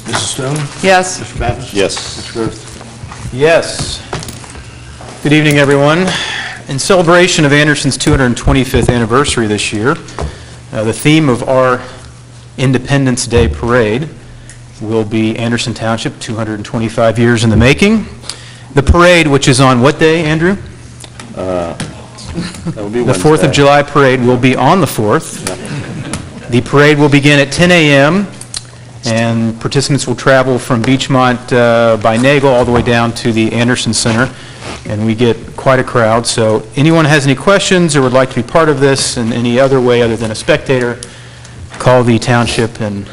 Mrs. Stone? Yes. Mr. Pappas? Yes. Mr. Groth? Yes. Good evening, everyone. In celebration of Anderson's 225th anniversary this year, the theme of our Independence Day Parade will be Anderson Township, 225 years in the making. The parade, which is on what day, Andrew? That will be The 4th of July parade will be on the 4th. The parade will begin at 10 a.m., and participants will travel from Beechmont by Nagel all the way down to the Anderson Center, and we get quite a crowd. So anyone has any questions or would like to be part of this in any other way other than a spectator, call the township and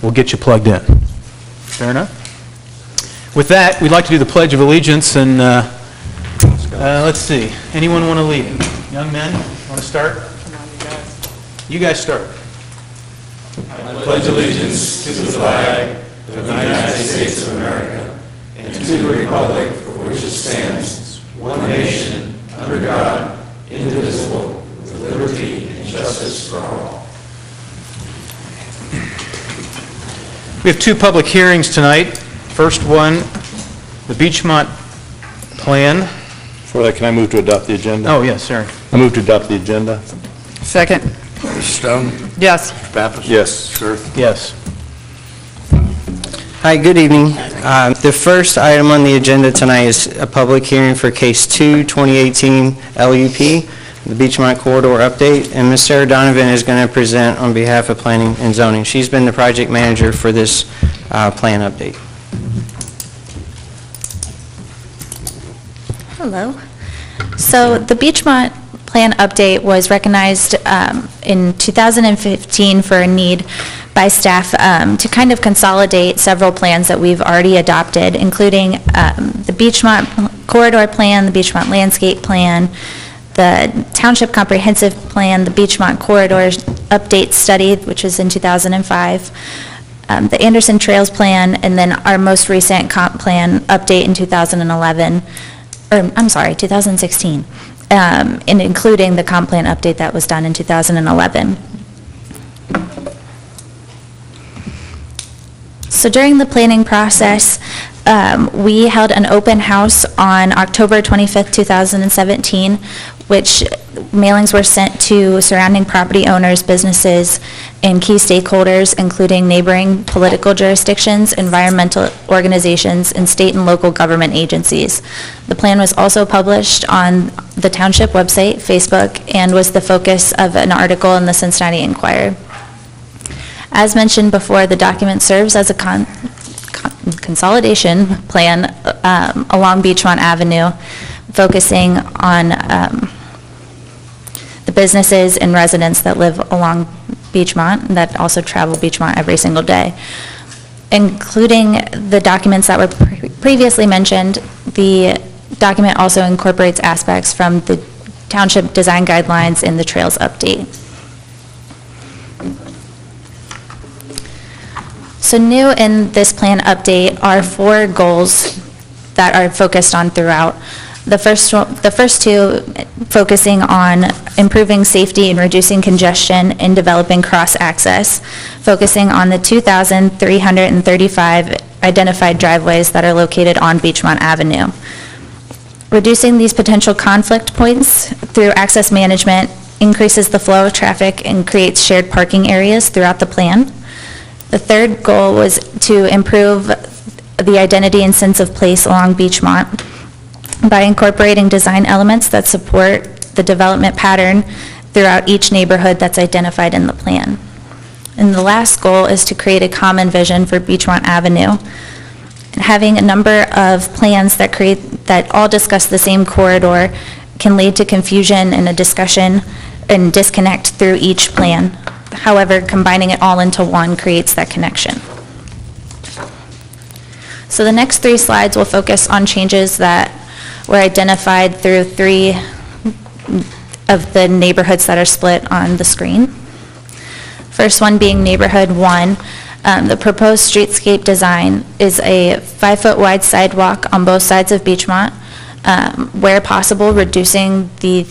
we'll get you plugged in. Fair enough? With that, we'd like to do the Pledge of Allegiance, and let's see. Anyone want to lead? Young men, want to start? Come on, you guys. You guys start. I pledge allegiance to the flag of the United States of America and to the republic for which it stands, one nation, under God, indivisible, with liberty and justice for all. We have two public hearings tonight. First one, the Beechmont Plan. Before that, can I move to adopt the agenda? Oh, yes, sorry. I move to adopt the agenda. Second. Mrs. Stone? Yes. Mr. Pappas? Yes. Mr. Groth? Yes. Hi, good evening. The first item on the agenda tonight is a public hearing for Case 2, 2018 LUP, the Beechmont Corridor Update, and Ms. Sarah Donovan is going to present on behalf of Planning and Zoning. She's been the project manager for this plan update. Hello. So the Beechmont Plan update was recognized in 2015 for a need by staff to kind of consolidate several plans that we've already adopted, including the Beechmont Corridor Plan, the Beechmont Landscape Plan, the Township Comprehensive Plan, the Beechmont Corridor Update Study, which was in 2005, the Anderson Trails Plan, and then our most recent comp plan update in 2011, or I'm sorry, 2016, and including the comp plan update that was done in 2011. So during the planning process, we held an open house on October 25th, 2017, which mailings were sent to surrounding property owners, businesses, and key stakeholders, including neighboring political jurisdictions, environmental organizations, and state and local government agencies. The plan was also published on the Township website, Facebook, and was the focus of an article in the Cincinnati Enquirer. As mentioned before, the document serves as a consolidation plan along Beechmont Avenue, focusing on the businesses and residents that live along Beechmont and that also travel Beechmont every single day. Including the documents that were previously mentioned, the document also incorporates aspects from the Township Design Guidelines and the Trails Update. So new in this plan update are 4 goals that are focused on throughout. The first two focusing on improving safety and reducing congestion and developing cross-access, focusing on the 2,335 identified driveways that are located on Beechmont Avenue. Reducing these potential conflict points through access management increases the flow of traffic and creates shared parking areas throughout the plan. The third goal was to improve the identity and sense of place along Beechmont by incorporating design elements that support the development pattern throughout each neighborhood that's identified in the plan. And the last goal is to create a common vision for Beechmont Avenue. And having a number of plans that all discuss the same corridor can lead to confusion and a discussion and disconnect through each plan. However, combining it all into one creates that connection. So the next 3 slides will focus on changes that were identified through 3 of the neighborhoods that are split on the screen. First one being neighborhood 1. The proposed streetscape design is a 5-foot wide sidewalk on both sides of Beechmont, where possible reducing the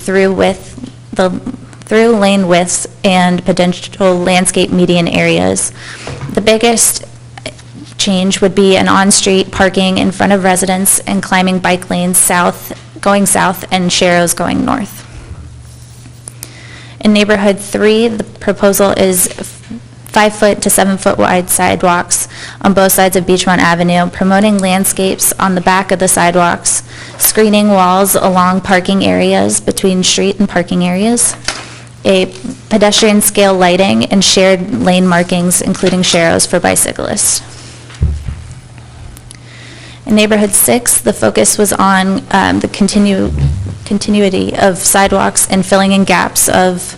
through lane widths and potential landscape median areas. The biggest change would be an on-street parking in front of residents and climbing bike lanes going south and sharrows going north. In neighborhood 3, the proposal is 5-foot to 7-foot wide sidewalks on both sides of Beechmont Avenue, promoting landscapes on the back of the sidewalks, screening walls along parking areas between street and parking areas, a pedestrian scale lighting, and shared lane markings, including sharrows for bicyclists. In neighborhood 6, the focus was on the continuity of sidewalks and filling in gaps of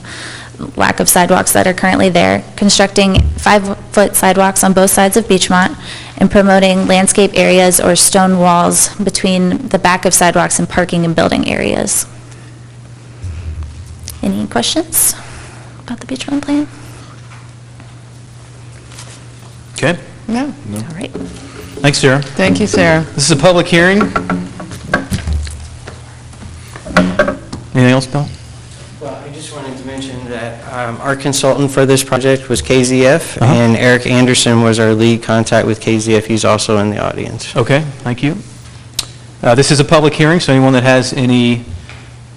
lack of sidewalks that are currently there, constructing 5-foot sidewalks on both sides of Beechmont, and promoting landscape areas or stone walls between the back of sidewalks and parking and building areas. Any questions about the Beechmont plan? Okay, No. All right. thanks, Sarah. Thank you, Sarah. This is a public hearing. Anything else, Bill? Well, I just wanted to mention that our consultant for this project was KZF, and Eric Anderson was our lead contact with KZF. He's also in the audience. Okay, thank you. This is a public hearing, so anyone that has any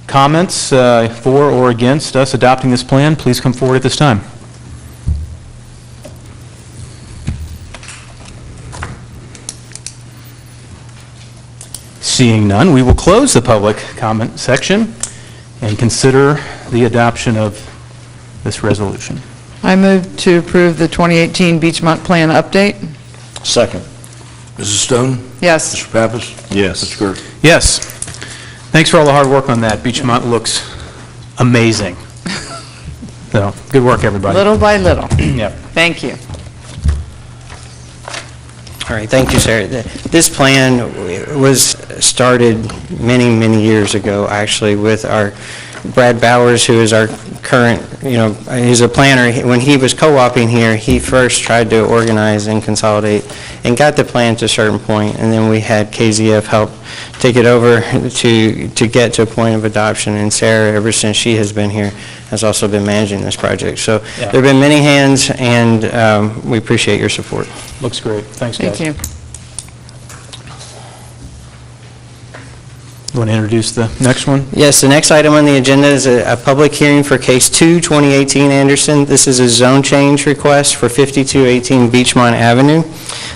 comments for or against us adopting this plan, please come forward at this time. Seeing none, we will close the public comment section and consider the adoption of this resolution. I move to approve the 2018 Beechmont Plan update. Second. Mrs. Stone? Yes. Mr. Pappas? Yes. Mr. Gerke? Yes. Thanks for all the hard work on that. Beechmont looks amazing. So, good work, everybody. Little by little. Yep. Thank you. All right, thank you, Sarah. This plan was started many, many years ago, actually, with our Brad Bowers, who is our current, he's a planner. When he was co-oping here, he first tried to organize and consolidate and got the plan to a certain point, and then we had KZF help take it over to get to a point of adoption, and Sarah, ever since she has been here, has also been managing this project. So there have been many hands, and we appreciate your support. Looks great. Thanks, guys. Thank you. You want to introduce the next one? Yes, the next item on the agenda is a public hearing for Case 2, 2018 Anderson. This is a zone change request for 5218 Beechmont Avenue.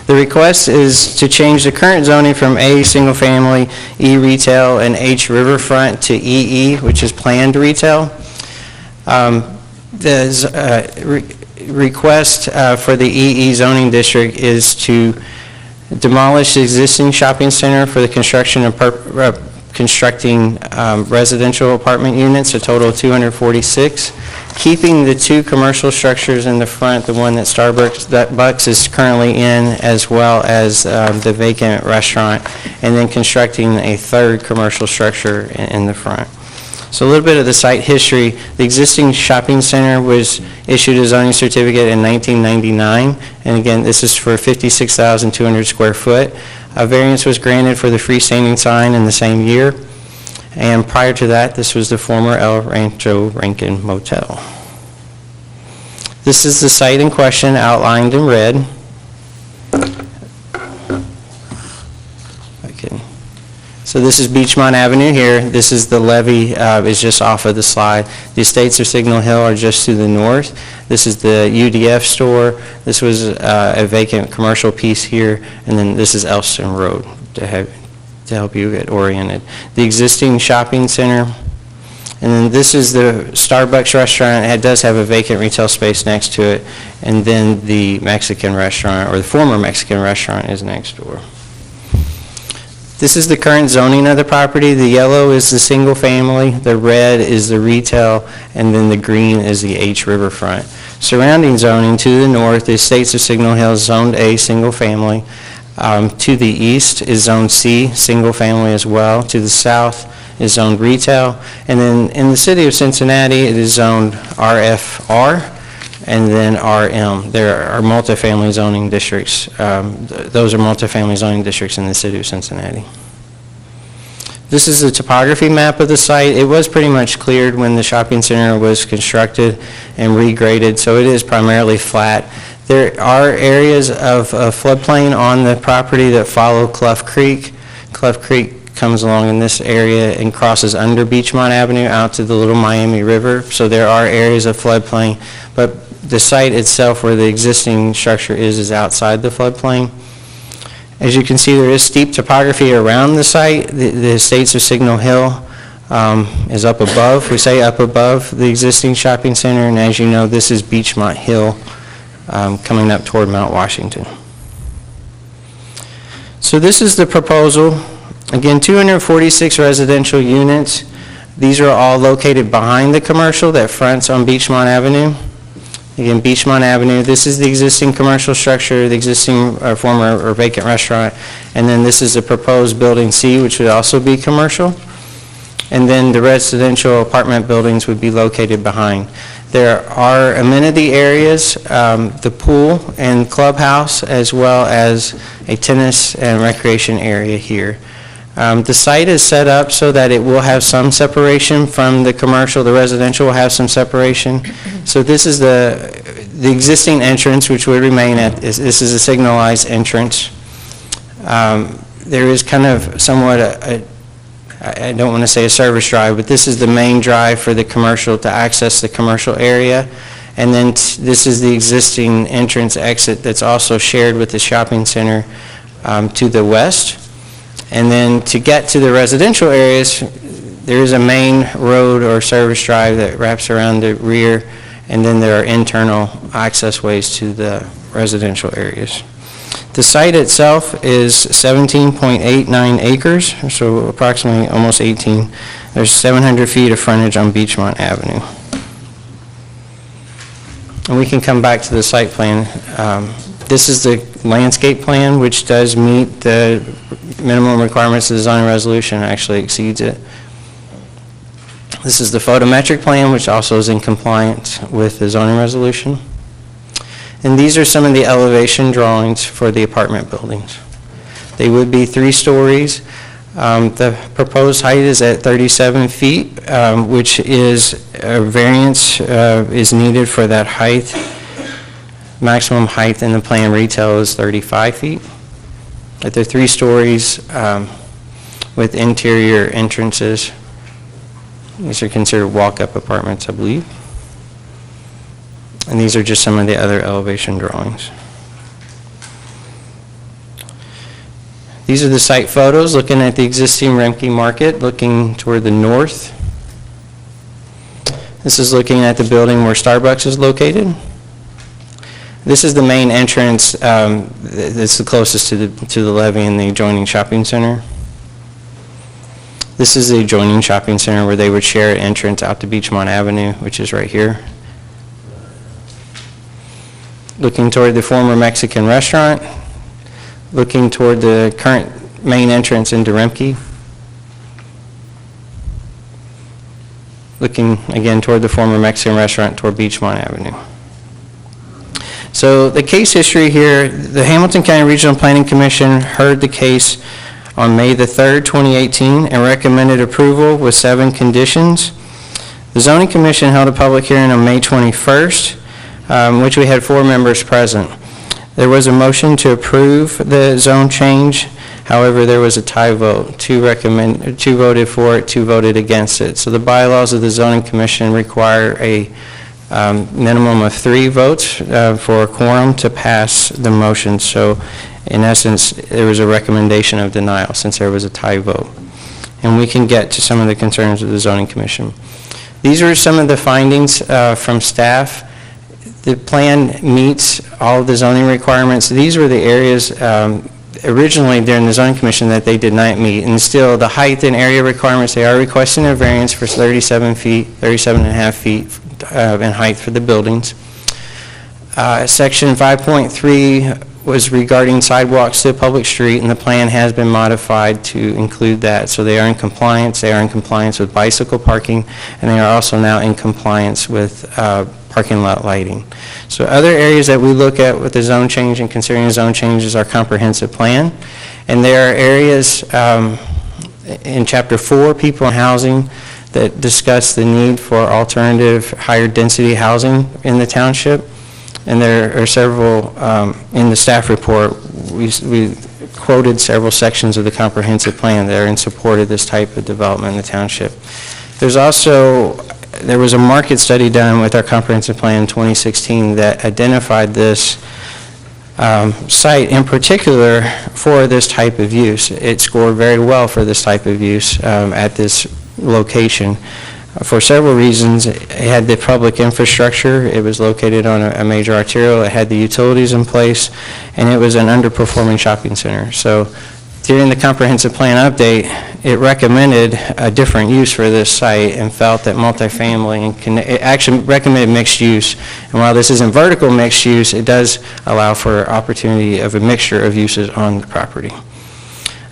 The request is to change the current zoning from A, single family, E, retail, and H, riverfront, to EE, which is planned retail. The request for the EE zoning district is to demolish the existing shopping center for the construction of constructing residential apartment units, a total of 246, keeping the 2 commercial structures in the front, the one that Starbucks is currently in, as well as the vacant restaurant, and then constructing a 3rd commercial structure in the front. So a little bit of the site history. The existing shopping center was issued a zoning certificate in 1999, and again, this is for 56,200 square foot. A variance was granted for the freestanding sign in the same year, and prior to that, this was the former El Rancho Rankin Motel. This is the site in question outlined in red. Okay. So this is Beechmont Avenue here. This is the levee, is just off of the slide. The estates of Signal Hill are just to the north. This is the UDF store. This was a vacant commercial piece here, and then this is Elston Road to help you get oriented. The existing shopping center, and then this is the Starbucks restaurant. It does have a vacant retail space next to it, and then the Mexican restaurant, or the former Mexican restaurant, is next door. This is the current zoning of the property. The yellow is the single family, the red is the retail, and then the green is the H riverfront. Surrounding zoning to the north, the estates of Signal Hill is zoned A, single family. To the east is zone C, single family as well. To the south is zoned retail. And then in the city of Cincinnati, it is zoned RFR and then RM. There are multifamily zoning districts. Those are multifamily zoning districts in the city of Cincinnati. This is the topography map of the site. It was pretty much cleared when the shopping center was constructed and regraded, so it is primarily flat. There are areas of floodplain on the property that follow Clough Creek. Clough Creek comes along in this area and crosses under Beechmont Avenue out to the Little Miami River. So there are areas of floodplain, but the site itself where the existing structure is outside the floodplain. As you can see, there is steep topography around the site. The estates of Signal Hill is up above. We say up above the existing shopping center, and as you know, this is Beechmont Hill coming up toward Mount Washington. So this is the proposal. Again, 246 residential units. These are all located behind the commercial that fronts on Beechmont Avenue. Again, Beechmont Avenue, this is the existing commercial structure, the existing former or vacant restaurant, and then this is the proposed Building C, which would also be commercial. And then the residential apartment buildings would be located behind. There are amenity areas, the pool and clubhouse, as well as a tennis and recreation area here. The site is set up so that it will have some separation from the commercial. The residential will have some separation. So this is the existing entrance, which would remain at, this is a signalized entrance. There is kind of somewhat I don't want to say a service drive, but this is the main drive for the commercial to access the commercial area. And then this is the existing entrance exit that's also shared with the shopping center to the west. And then to get to the residential areas, there is a main road or service drive that wraps around the rear, and then there are internal access ways to the residential areas. The site itself is 17.89 acres, so approximately almost 18. There's 700 feet of frontage on Beechmont Avenue. And we can come back to the site plan. This is the landscape plan, which does meet the minimum requirements of the zoning resolution, actually exceeds it. This is the photometric plan, which also is in compliance with the zoning resolution. And these are some of the elevation drawings for the apartment buildings. They would be 3 stories. The proposed height is at 37 feet, which is a variance is needed for that height. Maximum height in the plan retail is 35 feet. But they're 3 stories with interior entrances. These are considered walk-up apartments, I believe. And these are just some of the other elevation drawings. These are the site photos looking at the existing Remke Market, looking toward the north. This is looking at the building where Starbucks is located. This is the main entrance that's the closest to the levee in the adjoining shopping center. This is the adjoining shopping center where they would share an entrance out to Beechmont Avenue, which is right here. Looking toward the former Mexican restaurant, looking toward the current main entrance into Remke. Looking again toward the former Mexican restaurant toward Beechmont Avenue. So the case history here, the Hamilton County Regional Planning Commission heard the case on May the 3rd, 2018, and recommended approval with 7 conditions. The Zoning Commission held a public hearing on May 21st, which we had 4 members present. There was a motion to approve the zone change. However, there was a tie vote. 2 voted for it, 2 voted against it. So the bylaws of the Zoning Commission require a minimum of 3 votes for a quorum to pass the motion. So in essence, there was a recommendation of denial since there was a tie vote. And we can get to some of the concerns of the Zoning Commission. These are some of the findings from staff. The plan meets all of the zoning requirements. These were the areas originally during the Zoning Commission that they did not meet. And still, the height and area requirements, they are requesting a variance for 37 feet, 37.5 feet in height for the buildings. Section 5.3 was regarding sidewalks to a public street, and the plan has been modified to include that. So they are in compliance. They are in compliance with bicycle parking, and they are also now in compliance with parking lot lighting. So other areas that we look at with the zone change and considering the zone change is our comprehensive plan. And there are areas in Chapter 4, People and Housing, that discuss the need for alternative higher density housing in the township. And there are several, in the staff report, we quoted several sections of the comprehensive plan that are in support of this type of development in the township. There was a market study done with our comprehensive plan in 2016 that identified this site in particular for this type of use. It scored very well for this type of use at this location for several reasons. It had the public infrastructure, it was located on a major arterial, it had the utilities in place, and it was an underperforming shopping center. So during the comprehensive plan update, it recommended a different use for this site and felt that multifamily, it actually recommended mixed use. And while this isn't vertical mixed use, it does allow for opportunity of a mixture of uses on the property.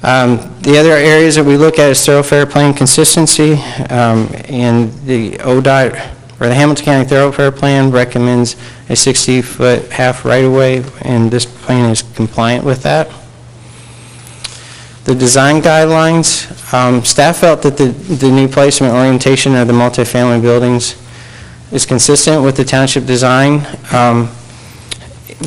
The other areas that we look at is thoroughfare plan consistency, and the ODOT, or the Hamilton County Thoroughfare Plan, recommends a 60-foot half right-of-way, and this plan is compliant with that. The design guidelines, staff felt that the new placement orientation of the multifamily buildings is consistent with the township design.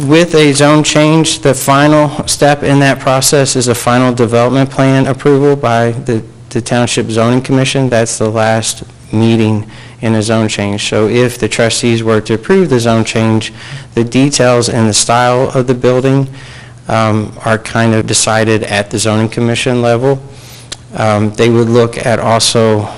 With a zone change, the final step in that process is a final development plan approval by the Township Zoning Commission. That's the last meeting in a zone change. So if the trustees were to approve the zone change, the details and the style of the building are kind of decided at the Zoning Commission level. They would look at also,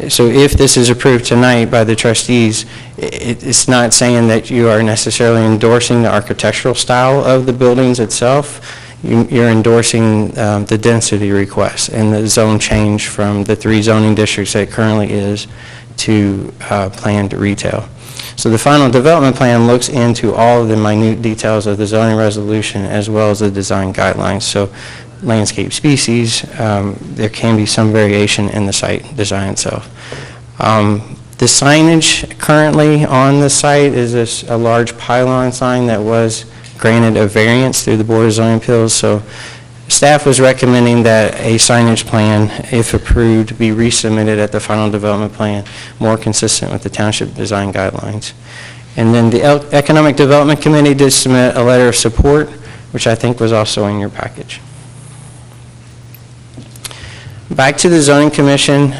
so if this is approved tonight by the trustees, it's not saying that you are necessarily endorsing the architectural style of the buildings itself. You're endorsing the density request and the zone change from the 3 zoning districts that it currently is to planned retail. So the final development plan looks into all of the minute details of the zoning resolution as well as the design guidelines. So landscape species, there can be some variation in the site design itself. The signage currently on the site is a large pylon sign that was granted a variance through the Board of Zoning Appeals. So staff was recommending that a signage plan, if approved, be resubmitted at the final development plan, more consistent with the township design guidelines. And then the Economic Development Committee did submit a letter of support, which I think was also in your package. Back to the Zoning Commission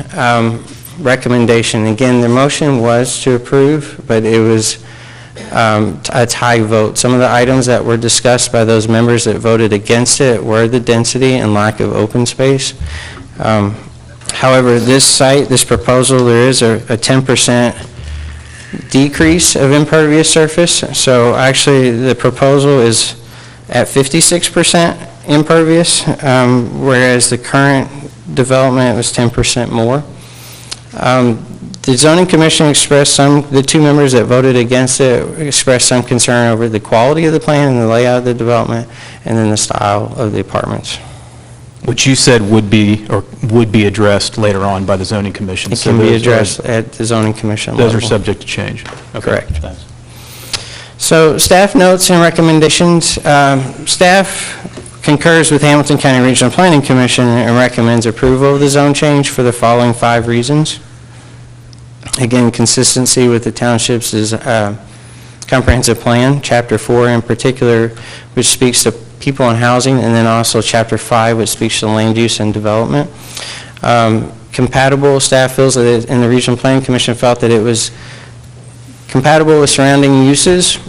recommendation. Again, the motion was to approve, but it was a tie vote. Some of the items that were discussed by those members that voted against it were the density and lack of open space. However, this site, this proposal, there is a 10% decrease of impervious surface. So actually the proposal is at 56% impervious, whereas the current development was 10% more. The Zoning Commission expressed the 2 members that voted against it expressed some concern over the quality of the plan and the layout of the development and then the style of the apartments. Which you said would be addressed later on by the Zoning Commission. It can be addressed at the Zoning Commission level. Those are subject to change. Okay. Correct. Thanks. So staff notes and recommendations. Staff concurs with Hamilton County Regional Planning Commission and recommends approval of the zone change for the following 5 reasons. Again, consistency with the township's comprehensive plan, Chapter 4 in particular, which speaks to people and housing, and then also Chapter 5, which speaks to land use and development. Compatible, staff feels that and the Regional Planning Commission felt that it was compatible with surrounding uses.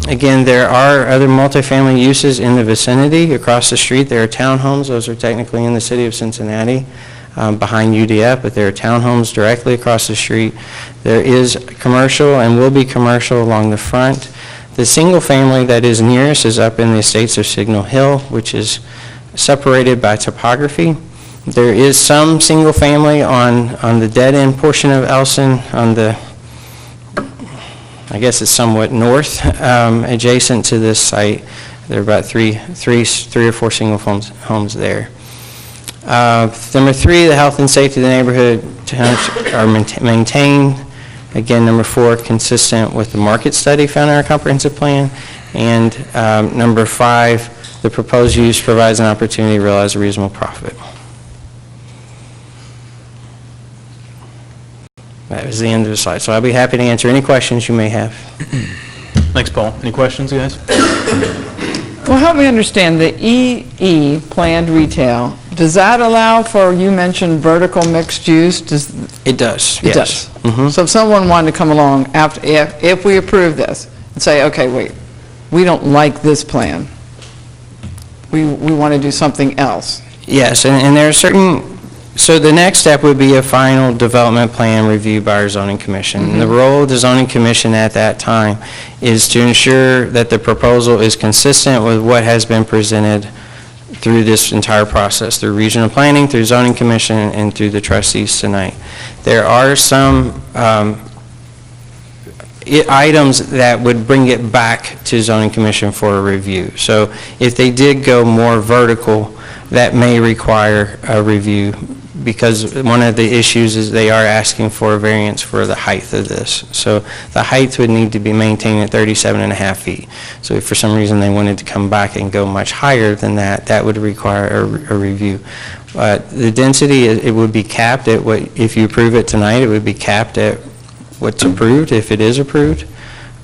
Again, there are other multifamily uses in the vicinity. Across the street, there are townhomes. Those are technically in the city of Cincinnati, behind UDF, but there are townhomes directly across the street. There is commercial and will be commercial along the front. The single family that is nearest is up in the estates of Signal Hill, which is separated by topography. There is some single family on the dead end portion of Elson on the, I guess it's somewhat north, adjacent to this site. There are about three or four single homes there. Number 3, the health and safety of the neighborhood are maintained. Again, number 4, consistent with the market study found in our comprehensive plan. And number 5, the proposed use provides an opportunity to realize a reasonable profit. That was the end of the slide. So I'll be happy to answer any questions you may have. Thanks, Paul. Any questions, guys? Well, help me understand, the EE, planned retail, does that allow for, you mentioned vertical mixed use? It does, It yes. does. So if someone wanted to come along after, if we approve this and say, okay, wait, we don't like this plan, we want to do something else. Yes, and there are certain, so the next step would be a final development plan review by our zoning commission. And the role of the zoning commission at that time is to ensure that the proposal is consistent with what has been presented through this entire process, through regional planning, through zoning commission, and through the trustees tonight. There are some items that would bring it back to zoning commission for a review. So if they did go more vertical, that may require a review, because one of the issues is they are asking for a variance for the height of this. So the height would need to be maintained at 37.5 feet. So if for some reason they wanted to come back and go much higher than that, that would require a review. The density, it would be capped at what, if you approve it tonight, it would be capped at what's approved, if it is approved.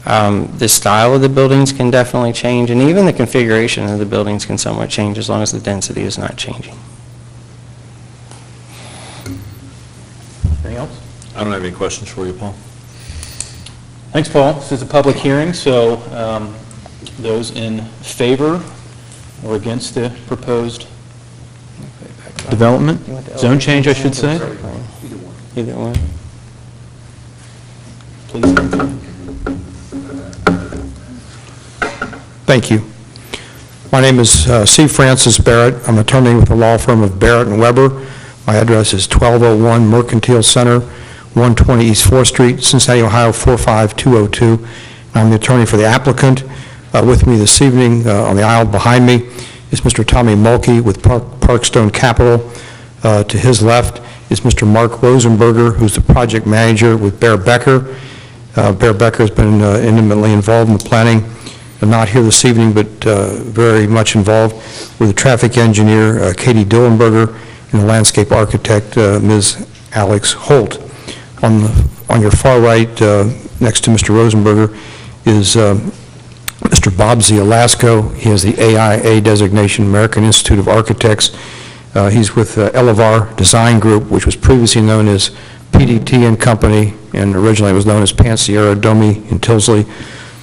The style of the buildings can definitely change, and even the configuration of the buildings can somewhat change as long as the density is not changing. Anything else? I don't have any questions for you, Paul. Thanks, Paul. This is a public hearing, so those in favor or against the proposed development? Zone change, I should say. Either one. Please. Thank you. My name is C. Francis Barrett. I'm an attorney with the law firm of Barrett & Weber. My address is 1201 Mercantile Center, 120 East 4th Street, Cincinnati, Ohio 45202. I'm the attorney for the applicant. With me this evening on the aisle behind me is Mr. Tommy Mulkey with Parkstone Capital. To his left is Mr. Mark Rosenberger, who's the project manager with Bear Becker. Bear Becker has been intimately involved in the planning. Not here this evening, but very much involved with the traffic engineer, Katie Dillenberger, and the landscape architect, Ms. Alex Holt. On your far right, next to Mr. Rosenberger, is Mr. Bob Zielasco. He has the AIA designation, American Institute of Architects. He's with Elevar Design Group, which was previously known as PDT and Company, and originally it was known as Pansiera, Domi, and Tilsley.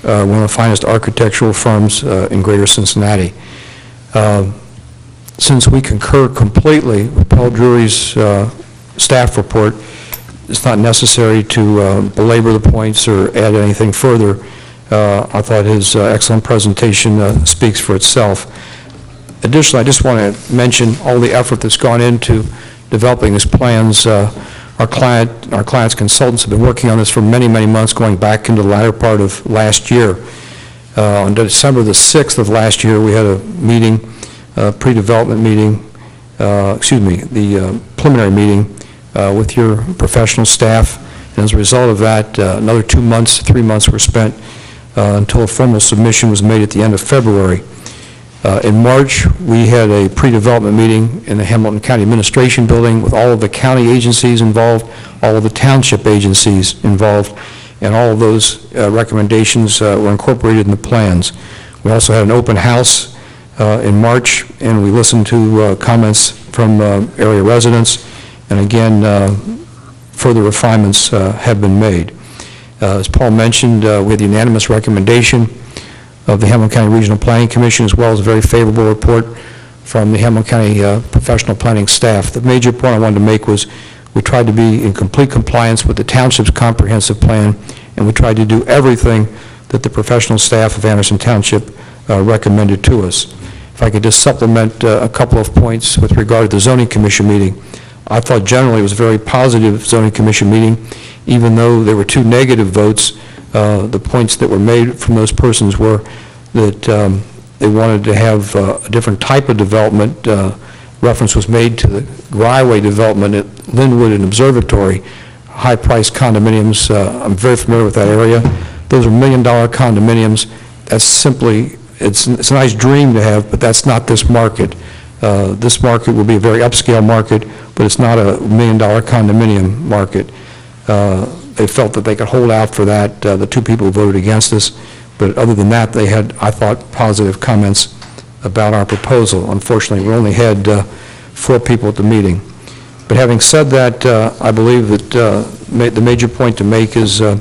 One of the finest architectural firms in greater Cincinnati. Since we concur completely with Paul Drury's staff report, it's not necessary to belabor the points or add anything further. I thought his excellent presentation speaks for itself. Additionally, I just want to mention all the effort that's gone into developing these plans. Our client's consultants have been working on this for many, many months, going back into the latter part of last year. On December the 6th of last year, we had a meeting, pre-development meeting, the preliminary meeting with your professional staff. And as a result of that, another 2 months, 3 months were spent until a formal submission was made at the end of February. In March, we had a pre-development meeting in the Hamilton County Administration Building with all of the county agencies involved, all of the township agencies involved, and all of those recommendations were incorporated in the plans. We also had an open house in March, and we listened to comments from area residents, and again, further refinements have been made. As Paul mentioned, we had the unanimous recommendation of the Hamilton County Regional Planning Commission, as well as a very favorable report from the Hamilton County professional planning staff. The major point I wanted to make was we tried to be in complete compliance with the township's comprehensive plan, and we tried to do everything that the professional staff of Anderson Township recommended to us. If I could just supplement a couple of points with regard to the zoning commission meeting. I thought generally it was a very positive zoning commission meeting, even though there were 2 negative votes. The points that were made from those persons were that they wanted to have a different type of development. Reference was made to the Gryway development at Linwood and Observatory, high-priced condominiums. I'm very familiar with that area. Those are $1 million condominiums. That's simply, it's a nice dream to have, but that's not this market. This market will be a very upscale market, but it's not a $1 million condominium market. They felt that they could hold out for that. The 2 people who voted against us But other than that, they had, I thought, positive comments about our proposal. Unfortunately, we only had 4 people at the meeting. But having said that, I believe that the major point to make is that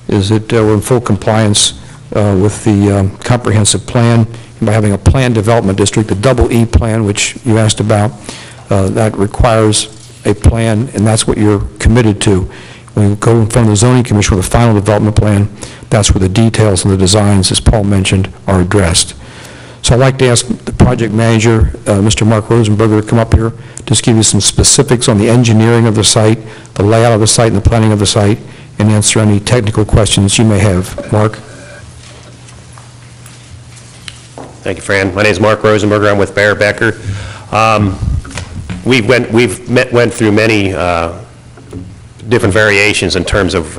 we're in full compliance with the comprehensive plan. And by having a planned development district, the double E plan, which you asked about, that requires a plan, and that's what you're committed to. When you go in front of the zoning commission with a final development plan, that's where the details and the designs, as Paul mentioned, are addressed. So I'd like to ask the project manager, Mr. Mark Rosenberger, to come up here, just give you some specifics on the engineering of the site, the layout of the site, and the planning of the site, and answer any technical questions you may have. Mark? Thank you, Fran. My name is Mark Rosenberger. I'm with Bear Becker. We've went through many different variations in terms of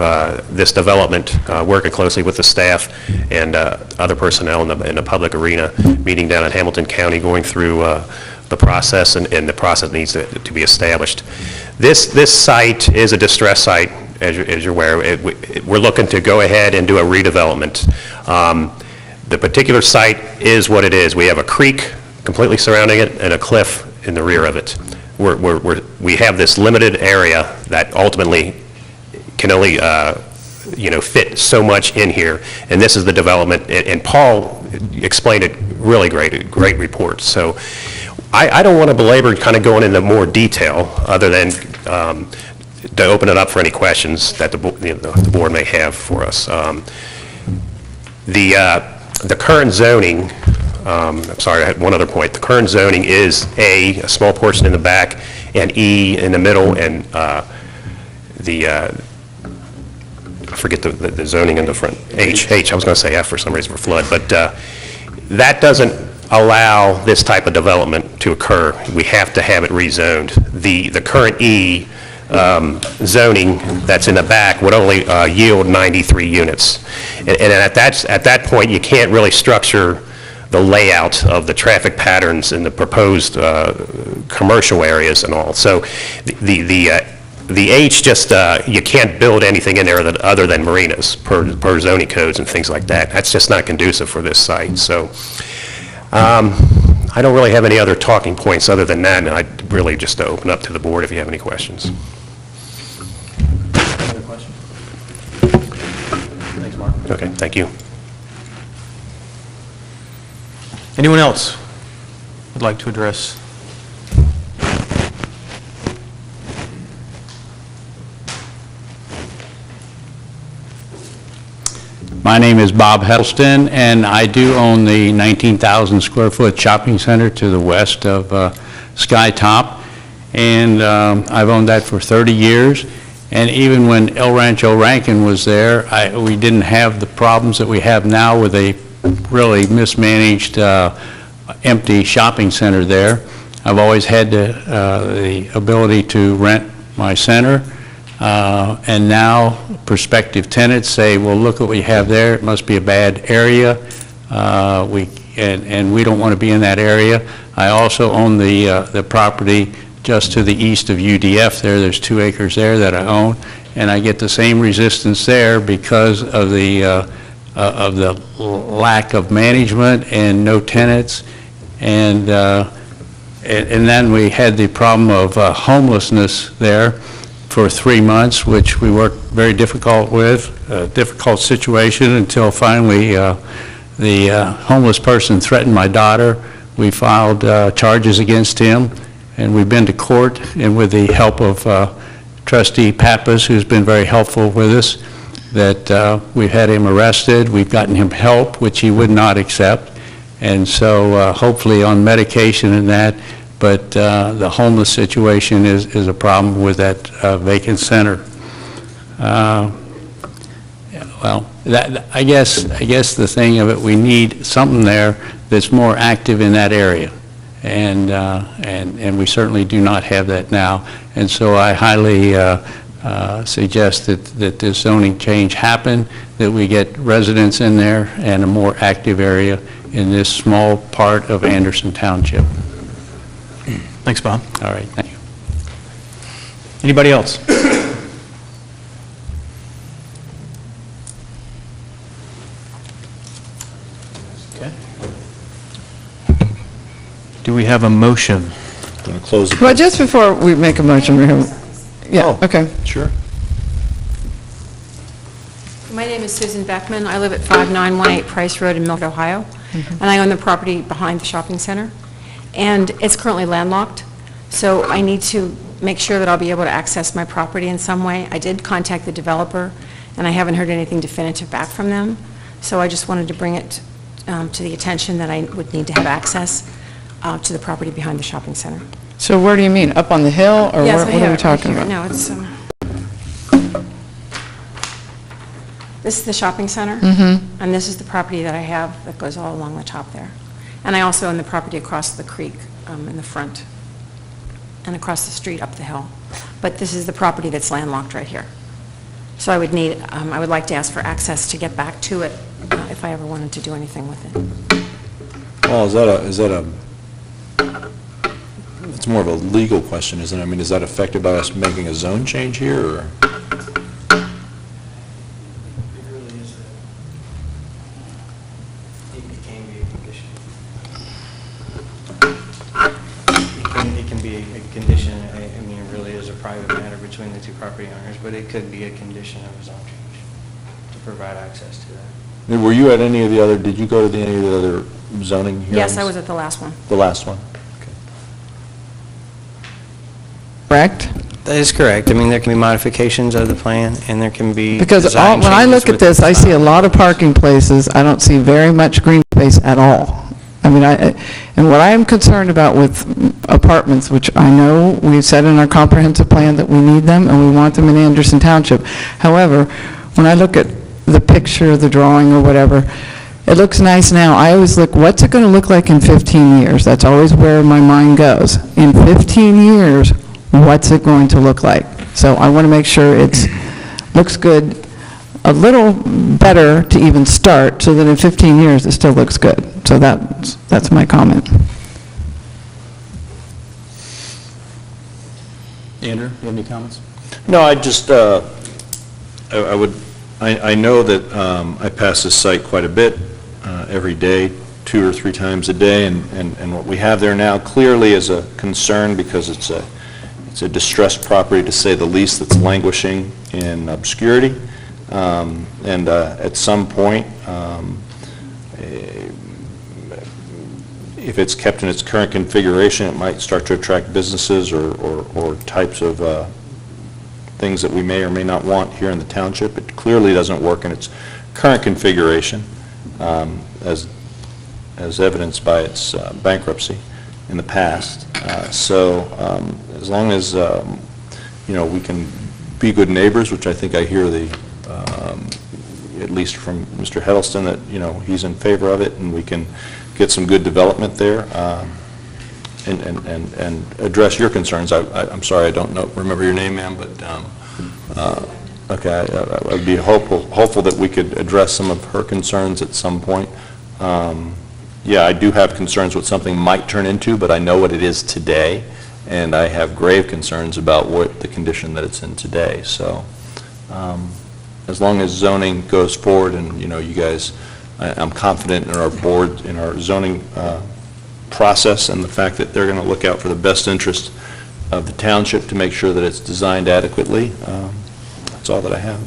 this development, working closely with the staff and other personnel in the public arena, meeting down in Hamilton County, going through the process, and the process needs to be established. This site is a distress site, as you're aware. We're looking to go ahead and do a redevelopment. The particular site is what it is. We have a creek completely surrounding it and a cliff in the rear of it. We have this limited area that ultimately can only fit so much in here, and this is the development, and Paul explained it really great report. So I don't want to belabor kind of going into more detail other than to open it up for any questions that the board may have for us. The current zoning, I'm sorry, I had one other point. The current zoning is a small portion in the back, and E in the middle, and I forget the zoning in the front. H, I was going to say F for some reason for flood, but that doesn't allow this type of development to occur. We have to have it rezoned. The current E zoning that's in the back would only yield 93 units. And at that point, you can't really structure the layout of the traffic patterns in the proposed commercial areas and all. So the H just, you can't build anything in there other than marinas per zoning codes and things like that. That's just not conducive for this site. So I don't really have any other talking points other than that, and I'd really just open up to the board if you have any questions. Any other questions? Thanks, Mark. Okay, thank you. Anyone else would like to address? My name is Bob Hedleston, and I do own the 19,000 square foot shopping center to the west of Skytop, and I've owned that for 30 years. And even when El Rancho Rankin was there, we didn't have the problems that we have now with a really mismanaged, empty shopping center there. I've always had the ability to rent my center, and now prospective tenants say, well, look what we have there, it must be a bad area, and we don't want to be in that area. I also own the property just to the east of UDF there. There's 2 acres there that I own, and I get the same resistance there because of the lack of management and no tenants, and then we had the problem of homelessness there for 3 months, which we worked very difficult with, a difficult situation until finally the homeless person threatened my daughter. We filed charges against him, and we've been to court, and with the help of Trustee Pappas, who's been very helpful with us, that we've had him arrested. We've gotten him help, which he would not accept, and so hopefully on medication and that, but the homeless situation is a problem with that vacant center. Well, I guess the thing of it, we need something there that's more active in that area, and we certainly do not have that now. And so I highly suggest that this zoning change happen, that we get residents in there and a more active area in this small part of Anderson Township. Thanks, Bob. All right, thank you. Anybody else? Do we have a motion? Going to close the... Well, just before we make a motion, yeah, okay. Sure. My name is Susan Beckman. I live at 5918 Price Road in Milford, Ohio, and I own the property behind the shopping center. And it's currently landlocked, so I need to make sure that I'll be able to access my property in some way. I did contact the developer, and I haven't heard anything definitive back from them, so I just wanted to bring it to the attention that I would need to have access to the property behind the shopping center. So where do you mean, up on the hill, or Yes, what I are have we it talking right about? here. No, it's, this is the shopping center, and this is the property that I have that goes all along the top there. And I also own the property across the creek in the front, and across the street up the hill. But this is the property that's landlocked right here. So I would need, I would like to ask for access to get back to it if I ever wanted to do anything with it. Well, it's more of a legal question, isn't it? I mean, is that affected by us making a zone change here, or? It can be a condition, I mean, it really is a private matter between the two property owners, but it could be a condition of a zone change to provide access to that. Were you at any of the other, did you go to any of the other zoning hearings? Yes, I was at the last one. The last one? Correct? That is correct. I mean, there can be modifications of the plan, and there can be Because design when I changes look at with this, the I see a design. lot of parking places. I don't see very much green space at all. I mean, and what I am concerned about with apartments, which I know we've said in our comprehensive plan that we need them and we want them in Anderson Township. However, when I look at the picture, the drawing or whatever, it looks nice now. I always look, what's it going to look like in 15 years? That's always where my mind goes. In 15 years, what's it going to look like? So I want to make sure it looks good, a little better to even start, so that in 15 years, it still looks good. So that's my comment. Andrew, you have any comments? No, I just, I know that I pass this site quite a bit, every day, 2 or 3 times a day, and what we have there now clearly is a concern because it's a distressed property, to say the least, that's languishing in obscurity. And at some point, if it's kept in its current configuration, it might start to attract businesses or types of things that we may or may not want here in the township. It clearly doesn't work in its current configuration, as evidenced by its bankruptcy in the past. So as long as we can be good neighbors, which I think I hear at least from Mr. Heddleston, that he's in favor of it, and we can get some good development there, and address your concerns. I'm sorry, I don't remember your name, ma'am, but okay, I would be hopeful that we could address some of her concerns at some point. Yeah, I do have concerns what something might turn into, but I know what it is today, and I have grave concerns about what the condition that it's in today. So as long as zoning goes forward, and you guys, I'm confident in our board, in our zoning process, and the fact that they're going to look out for the best interest of the township to make sure that it's designed adequately. That's all that I have.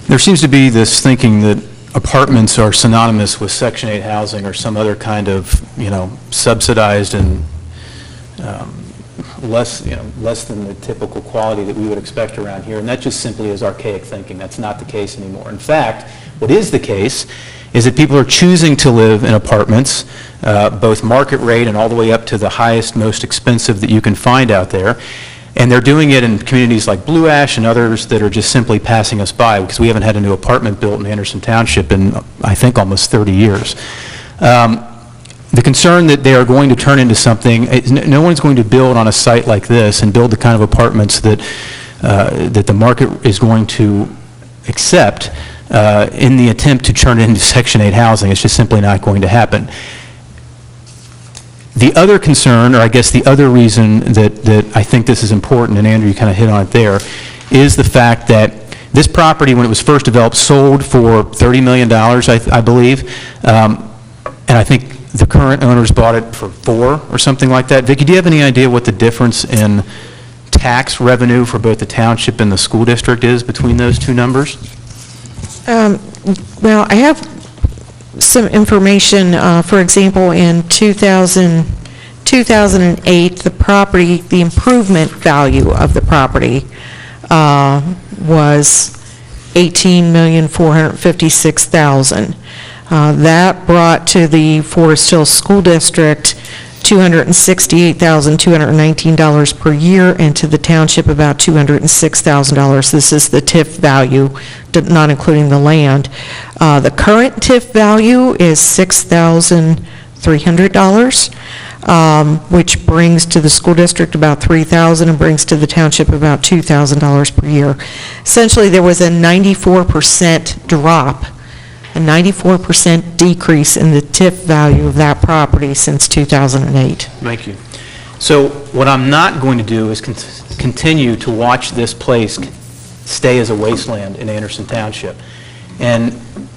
There seems to be this thinking that apartments are synonymous with Section 8 housing or some other kind of, subsidized and less than the typical quality that we would expect around here, and that just simply is archaic thinking. That's not the case anymore. In fact, what is the case is that people are choosing to live in apartments, both market rate and all the way up to the highest, most expensive that you can find out there, and they're doing it in communities like Blue Ash and others that are just simply passing us by, because we haven't had a new apartment built in Anderson Township in, I think, almost 30 years. The concern that they are going to turn into something, no one's going to build on a site like this and build the kind of apartments that that the market is going to accept in the attempt to turn it into Section 8 housing. It's just simply not going to happen. The other concern, or I guess the other reason that I think this is important, and Andrew, you kind of hit on it there, is the fact that this property, when it was first developed, sold for $30 million, I believe, and I think the current owners bought it for 4 or something like that. Vicki, do you have any idea what the difference in tax revenue for both the township and the school district is between those two numbers? Well, I have some information. For example, in 2008, the property, the improvement value of the property was $18,456,000. That brought to the Forest Hills School District $268,219 per year, and to the township about $206,000. This is the TIF value, not including the land. The current TIF value is $6,300, which brings to the school district about $3,000 and brings to the township about $2,000 per year. Essentially, there was a 94% drop, a 94% decrease in the TIF value of that property since 2008. Thank you. So what I'm not going to do is continue to watch this place stay as a wasteland in Anderson Township. And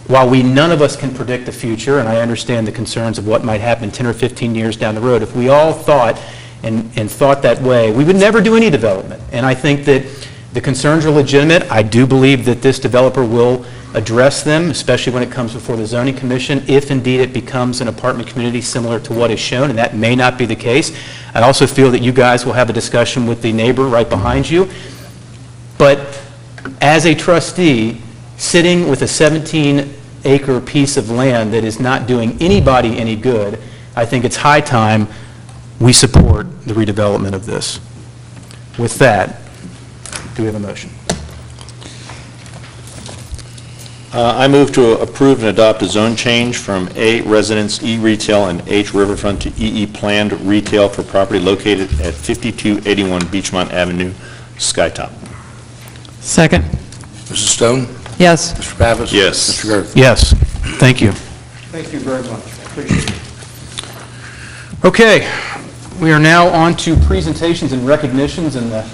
while none of us can predict the future, and I understand the concerns of what might happen 10 or 15 years down the road, if we all thought and thought that way, we would never do any development. And I think that the concerns are legitimate. I do believe that this developer will address them, especially when it comes before the Zoning Commission, if indeed it becomes an apartment community similar to what is shown, and that may not be the case. I also feel that you guys will have a discussion with the neighbor right behind you. But as a trustee, sitting with a 17-acre piece of land that is not doing anybody any good, I think it's high time we support the redevelopment of this. With that, do we have a motion? I move to approve and adopt a zone change from A residence E retail and H riverfront to EE planned retail for property located at 5281 Beechmont Avenue, Skytop. Second? Mrs. Stone? Yes. Mr. Pappas? Yes. Mr. Gerth? Yes. Thank you. Thank you very much. Appreciate it. Okay, we are now on to presentations and recognitions, and the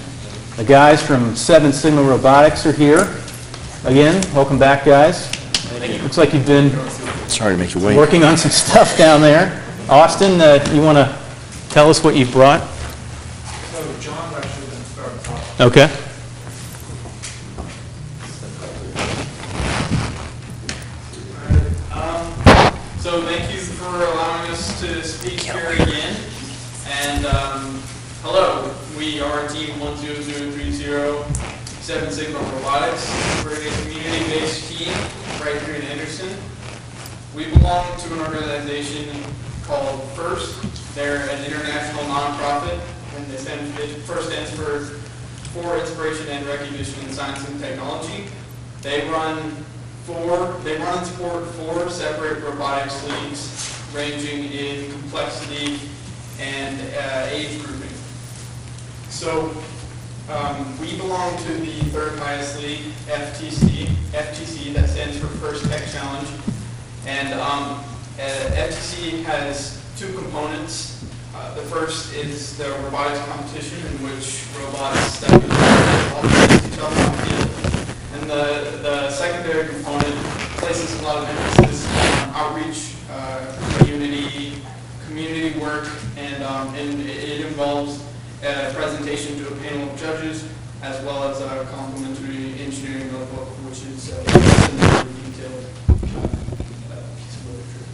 guys from 7 Signal Robotics are here. Again, welcome back, guys. Looks like you've been Sorry to make you wait. working on some stuff down there. Austin, you want to tell us what you've brought? So John's actually going to start us off. Okay. So thank you for allowing us to speak here again. And hello, we are Team 10030, 7 Signal Robotics. We're a community-based team right here in Anderson. We belong to an organization called FIRST. They're an international nonprofit, and FIRST stands for Inspiration and Recognition in Science and Technology. They run and support 4 separate robotics leagues, ranging in complexity and age grouping. So we belong to the 3rd highest league, FTC, that stands for First Tech Challenge. And FTC has 2 components. The first is the Robotics Competition, in which robots step into all each other on the field. And the secondary component places a lot of emphasis on outreach, community work, and it involves a presentation to a panel of judges, as well as a complimentary engineering notebook, which is a very detailed piece of literature.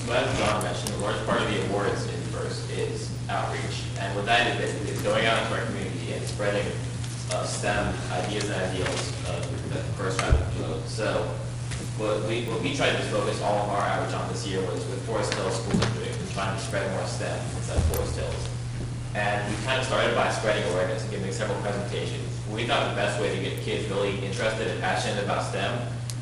So as John mentioned, the large part of the awards in FIRST is outreach. And what that is basically is going out into our community and spreading STEM ideas and ideals that the FIRST tried to promote. So what we tried to focus all of our outreach on this year was with Forest Hills School District and trying to spread more STEM inside Forest Hills. And we kind of started by spreading awareness and giving several presentations. We thought the best way to get kids really interested and passionate about STEM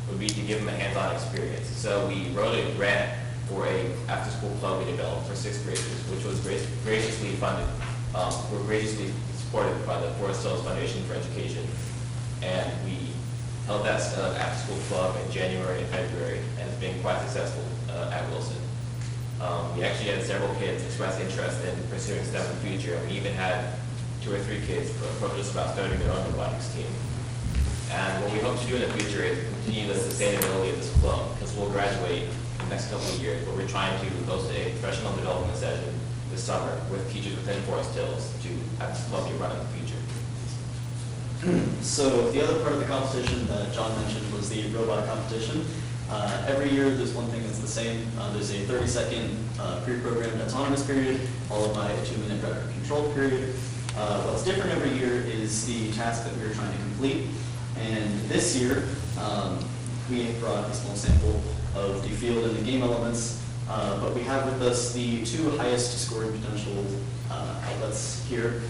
would be to give them a hands-on experience. So we wrote a grant for a after-school club we developed for 6th graders, which was graciously funded. We're graciously supported by the Forest Hills Foundation for Education. And we held that after-school club in January and February, and it's been quite successful at Wilson. We actually had several kids express interest in pursuing STEM in the future, and we even had 2 or 3 kids approach us about starting their own robotics team. And what we hope to do in the future is continue the sustainability of this club, because we'll graduate in the next couple of years, but we're trying to host a professional development session this summer with teachers within Forest Hills to have Columbia run in the future. So the other part of the competition that John mentioned was the robotic competition. Every year there's one thing that's the same. There's a 30-second pre-programmed autonomous period, followed by a 2-minute driver control period. What's different every year is the task that we're trying to complete. And this year, we have brought a small sample of the field and the game elements, but we have with us the 2 highest scoring potential outlets here.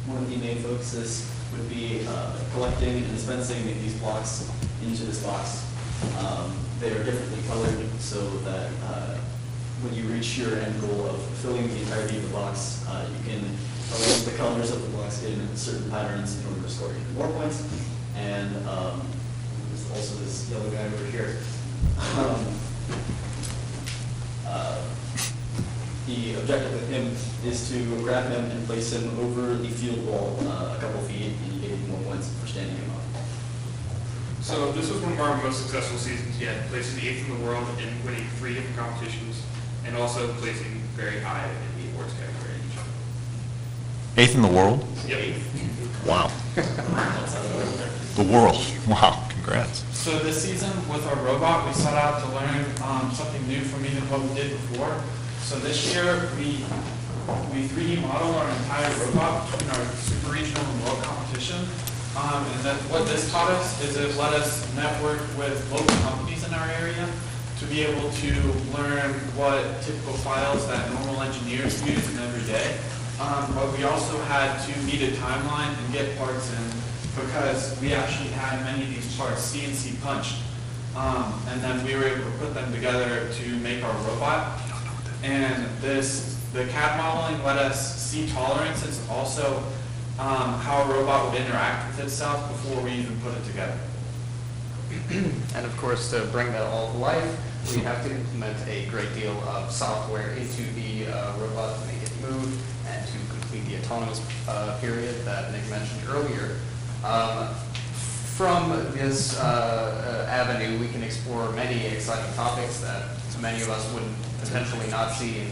One of the main focuses would be collecting and dispensing these blocks into this box. They are differently colored so that when you reach your end goal of filling the entirety of the box, you can arrange the colors of the blocks in certain patterns in order to score even more points. And there's also this yellow guy over here. The objective with him is to grab him and place him over the field wall a couple feet, and you get even more points for standing him up. So this was one of our most successful seasons yet, placing 8th in the world and winning 3 different competitions, and also placing very high in the awards category. 8th in the world? Yep. Wow. The world. Wow. Congrats. So this season, with our robot, we set out to learn something new from even what we did before. So this year, we 3D modeled our entire robot in our super regional and world competition. And then what this taught us is it let us network with local companies in our area to be able to learn what typical files that normal engineers use in every day. But we also had to meet a timeline and get parts in because we actually had many of these parts CNC punched. And then we were able to put them together to make our robot. And the CAD modeling let us see tolerances and also how a robot would interact with itself before we even put it together. And of course, to bring that all to life, we have to implement a great deal of software into the robot to make it move and to complete the autonomous period that Nick mentioned earlier. From this avenue, we can explore many exciting topics that many of us would potentially not see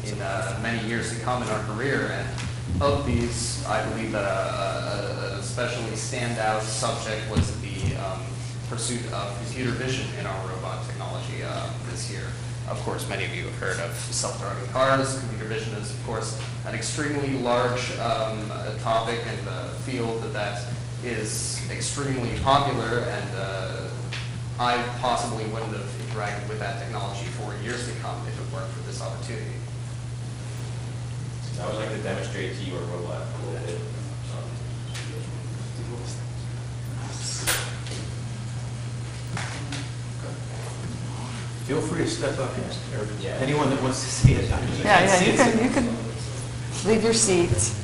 in many years to come in our career. And of these, I believe that a especially standout subject was the pursuit of computer vision in our robot technology this year. Of course, many of you have heard of self-driving cars. Computer vision is, of course, an extremely large topic and field that is extremely popular, and I possibly wouldn't have interacted with that technology for years to come if it weren't for this opportunity. I would like to demonstrate to you a robot a little bit. Feel free to step up, anyone that wants to see it. You can leave your seats.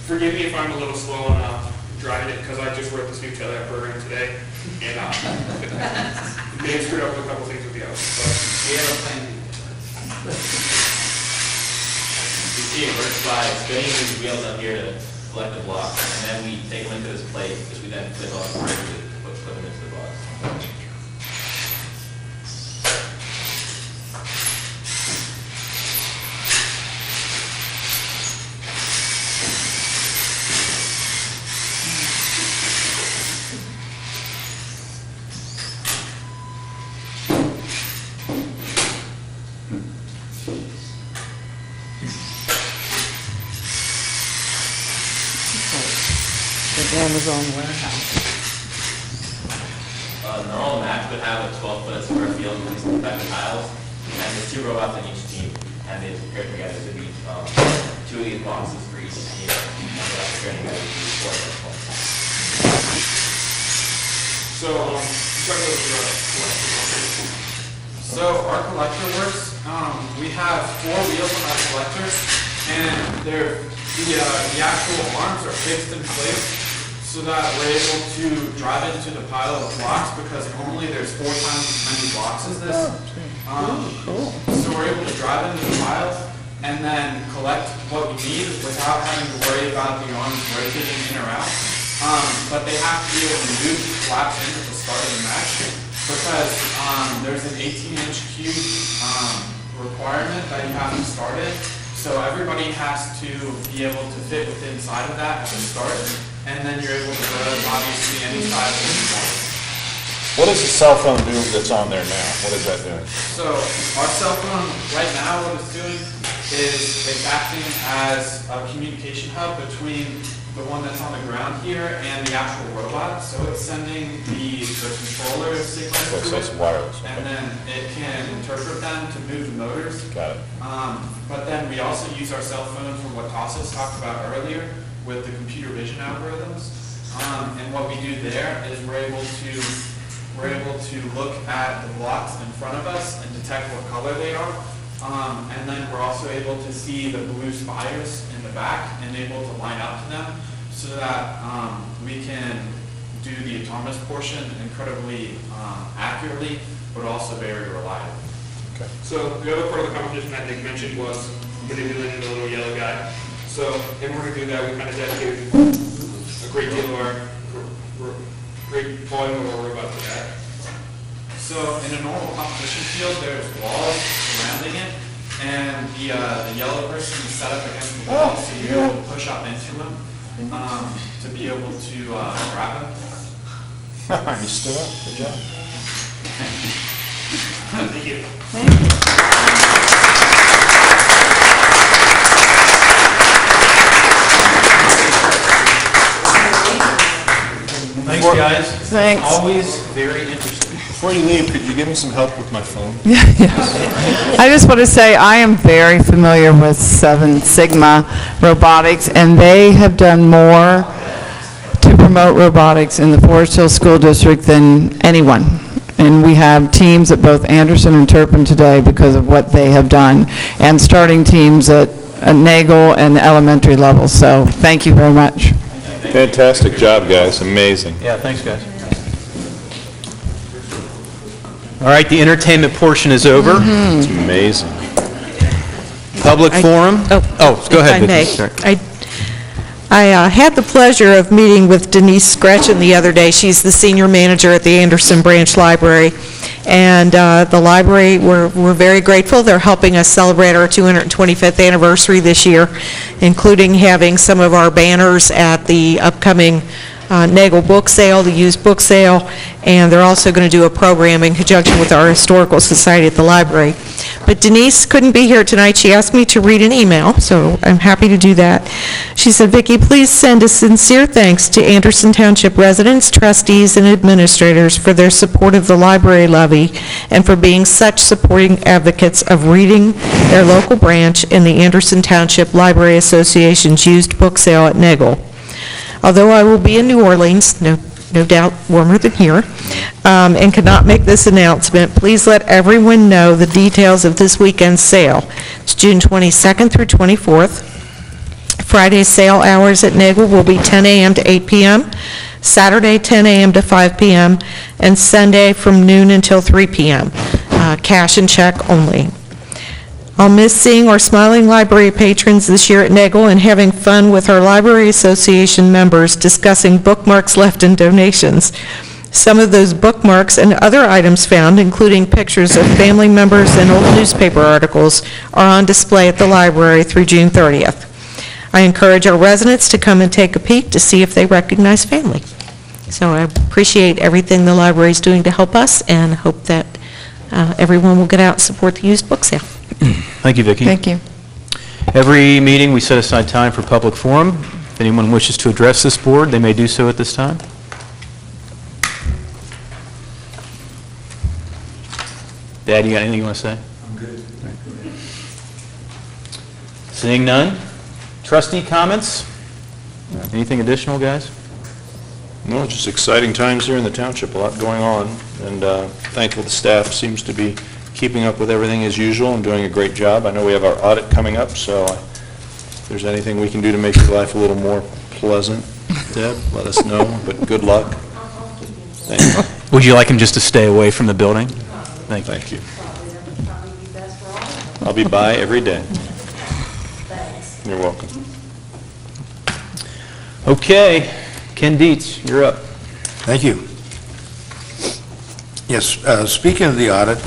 Forgive me if I'm a little slow on driving it because I just wrote this new telehealth program today, and may have screwed up a couple things with the others. But we have a plan. You see it works by spinning these wheels up here to select the block, and then we take them into this plate, which we then flip off and put them into the box. Amazon warehouse. Normal match would have a 12-foot square field with these effective tiles, and there's 2 robots on each team, and they pair together to be 2 of these boxes for each team, and they're paired together to be 4 of those boxes. So, so our collector works. We have 4 wheels on our collector, and the actual arms are fixed in place so that we're able to drive into the pile of blocks because normally there's 4 times as many blocks as this. So we're able to drive into the piles and then collect what we need without having to worry about the arms rotating in or out. But they have to be able to move the flaps in at the start of the mesh because there's an 18-inch cube requirement that you have to start it. So everybody has to be able to fit within inside of that at the start, and then you're able to go obviously any size that you want. What does the cell phone do that's on there now? What is that doing? So our cell phone right now, what it's doing is it's acting as a communication hub between the one that's on the ground here and the actual robot. So it's sending the controller signals to So it's it, wireless. Okay. and then it can interpret them to move the motors. Got it. But then we also use our cell phones for what Tassos talked about earlier with the computer vision algorithms. And what we do there is we're able to look at the blocks in front of us and detect what color they are. And then we're also able to see the blue spires in the back and able to line up to them so that we can do the autonomous portion incredibly accurately, but also very reliably. Okay. So the other part of the competition that Nick mentioned was manipulating the little yellow guy. So in order to do that, we kind of dedicated a great deal of our great volume of our robot to that. So in a normal competition field, there's walls surrounding it, and the yellow person is set up against the wall, so you're able to push up into him to be able to grab him. You stood up. Good job. Thank you. Thanks, guys. Thanks. Always very interesting. Before you leave, could you give me some help with my phone? I just want to say I am very familiar with Seven Sigma Robotics, and they have done more to promote robotics in the Forest Hill School District than anyone. And we have teams at both Anderson and Turpin today because of what they have done, and starting teams at Nagel and elementary level. So thank you very much. Fantastic job, guys. Amazing. Yeah, thanks, guys. All right, the entertainment portion is over. It's amazing. Public forum? Oh, go ahead, if I may. Vicki. Sorry. I had the pleasure of meeting with Denise Gretchen the other day. She's the senior manager at the Anderson Branch Library. And the library, we're very grateful. They're helping us celebrate our 225th anniversary this year, including having some of our banners at the upcoming Nagel book sale, the used book sale, and they're also going to do a program in conjunction with our Historical Society at the library. But Denise couldn't be here tonight. She asked me to read an email, so I'm happy to do that. She said, Vicki, please send a sincere thanks to Anderson Township residents, trustees, and administrators for their support of the library levy and for being such supporting advocates of reading their local branch in the Anderson Township Library Association's used book sale at Nagel. Although I will be in New Orleans, no doubt warmer than here, and cannot make this announcement, please let everyone know the details of this weekend's sale. It's June 22nd through 24th. Friday's sale hours at Nagel will be 10 a.m. to 8 p.m., Saturday 10 a.m. to 5 p.m., and Sunday from noon until 3 p.m. Cash and check only. I'll miss seeing our smiling library patrons this year at Nagel and having fun with our Library Association members discussing bookmarks left in donations. Some of those bookmarks and other items found, including pictures of family members and old newspaper articles, are on display at the library through June 30th. I encourage our residents to come and take a peek to see if they recognize family. So I appreciate everything the library is doing to help us and hope that everyone will get out and support the used book sale. Thank you, Vicki. Thank you. Every meeting, we set aside time for public forum. If anyone wishes to address this board, they may do so at this time. Dad, you got anything you want to say? I'm good. Seeing none. Trustee comments? Anything additional, guys? No, just exciting times here in the township, a lot going on, and thankful the staff seems to be keeping up with everything as usual and doing a great job. I know we have our audit coming up, so if there's anything we can do to make your life a little more pleasant, Deb, let us know, but good luck. Thank you. Would you like him just to stay away from the building? Thank you. Thank you. I'll be by every day. You're welcome. Okay, Ken Dietz, you're up. Thank you. Yes, speaking of the audit,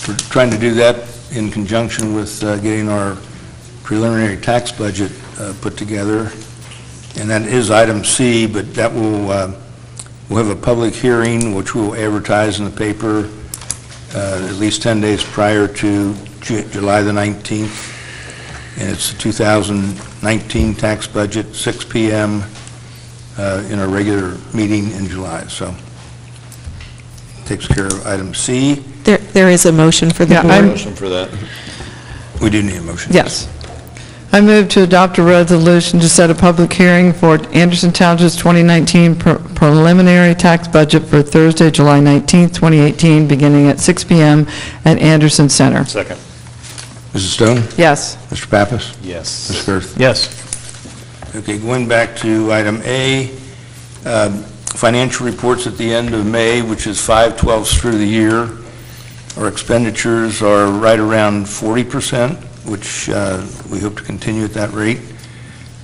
we're trying to do that in conjunction with getting our preliminary tax budget put together, and that is item C, but that will, we'll have a public hearing, which we'll advertise in the paper at least 10 days prior to July the 19th, and it's the 2019 tax budget, 6 p.m. In our regular meeting in July, so takes care of item C. There is a motion for the Yeah, board. Motion for that. We do need a motion. Yes. I move to adopt a resolution to set a public hearing for Anderson Township's 2019 preliminary tax budget for Thursday, July 19th, 2018, beginning at 6 p.m. at Anderson Center. Second. Mrs. Stone? Yes. Mr. Pappas? Yes. Mr. Girth? Yes. Okay, going back to item A, financial reports at the end of May, which is 5/12 through the year. Our expenditures are right around 40%, which we hope to continue at that rate.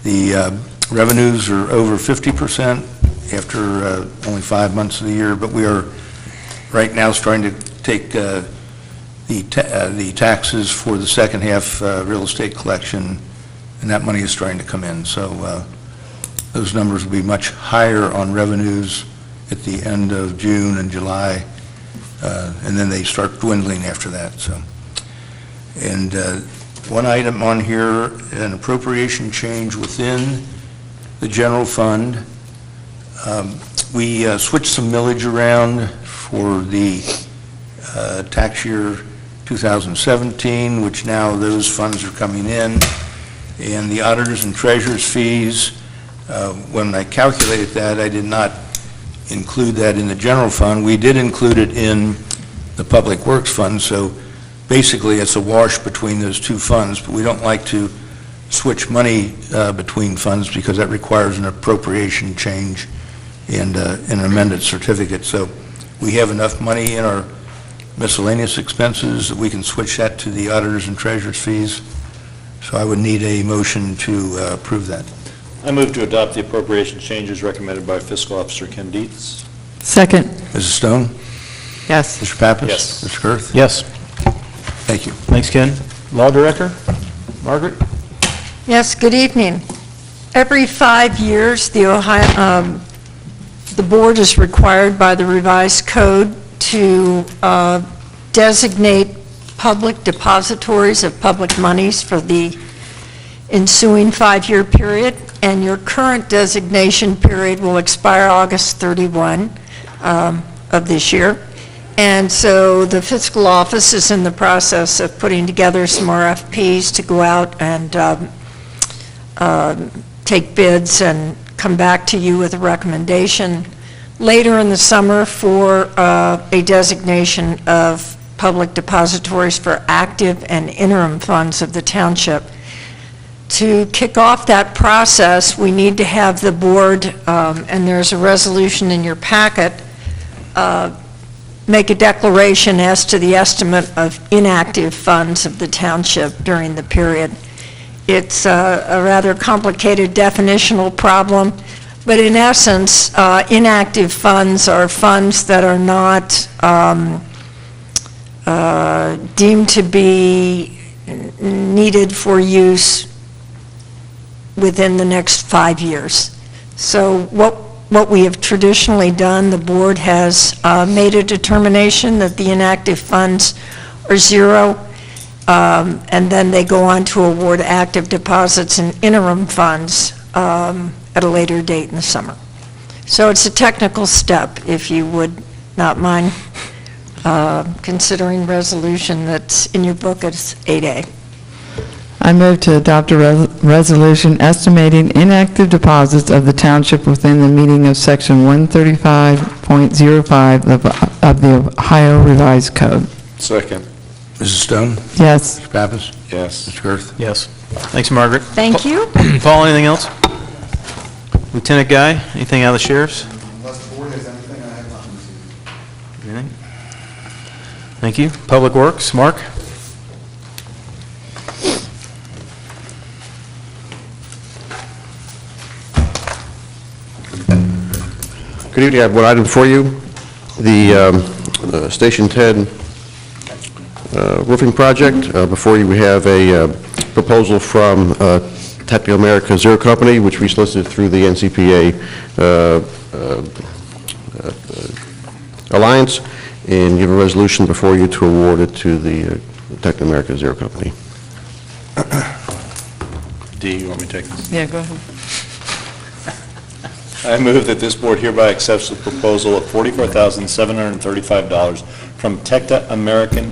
The revenues are over 50% after only 5 months of the year, but we are right now starting to take the taxes for the second half real estate collection, and that money is starting to come in. So those numbers will be much higher on revenues at the end of June and July, and then they start dwindling after that. So, and one item on here, an appropriation change within the general fund. We switched some millage around for the tax year 2017, which now those funds are coming in, and the auditors and treasurers fees, when I calculated that, I did not include that in the general fund. We did include it in the Public Works Fund, so basically it's a wash between those two funds, but we don't like to switch money between funds because that requires an appropriation change and an amended certificate. So we have enough money in our miscellaneous expenses that we can switch that to the auditors and treasurers fees. So I would need a motion to approve that. I move to adopt the appropriation changes recommended by Fiscal Officer Ken Dietz. Second. Mrs. Stone? Yes. Mr. Pappas? Yes. Mr. Girth? Yes. Thank you. Thanks, Ken. Law Director, Margaret? Yes, good evening. Every 5 years, the board is required by the revised code to designate public depositories of public monies for the ensuing 5-year period, and your current designation period will expire August 31 of this year. And so the fiscal office is in the process of putting together some RFPs to go out and take bids and come back to you with a recommendation later in the summer for a designation of public depositories for active and interim funds of the township. To kick off that process, we need to have the board, and there's a resolution in your packet, make a declaration as to the estimate of inactive funds of the township during the period. It's a rather complicated definitional problem, but in essence, inactive funds are funds that are not deemed to be needed for use within the next 5 years. So what we have traditionally done, the board has made a determination that the inactive funds are zero, and then they go on to award active deposits and interim funds at a later date in the summer. So it's a technical step, if you would not mind considering resolution that's in your book as 8A. I move to adopt a resolution estimating inactive deposits of the township within the meaning of Section 135.05 of the Ohio Revised Code. Second. Mrs. Stone? Yes. Mr. Pappas? Yes. Mr. Girth? Yes. Thanks, Margaret. Thank you. Paul, anything else? Lieutenant Guy, anything out of the sheriff's? Unless the board has anything, I have nothing to say. Anything? Thank you. Public Works, Mark? Good evening. I have one item for you. The Station 10 roofing project. Before you, we have a proposal from Technical America Zero Company, which we solicited through the NCPA Alliance, and give a resolution before you to award it to the Technical America Zero Company. D, you want me to take this? Yeah, go ahead. I move that this board hereby accepts the proposal of $44,735 from Tecta America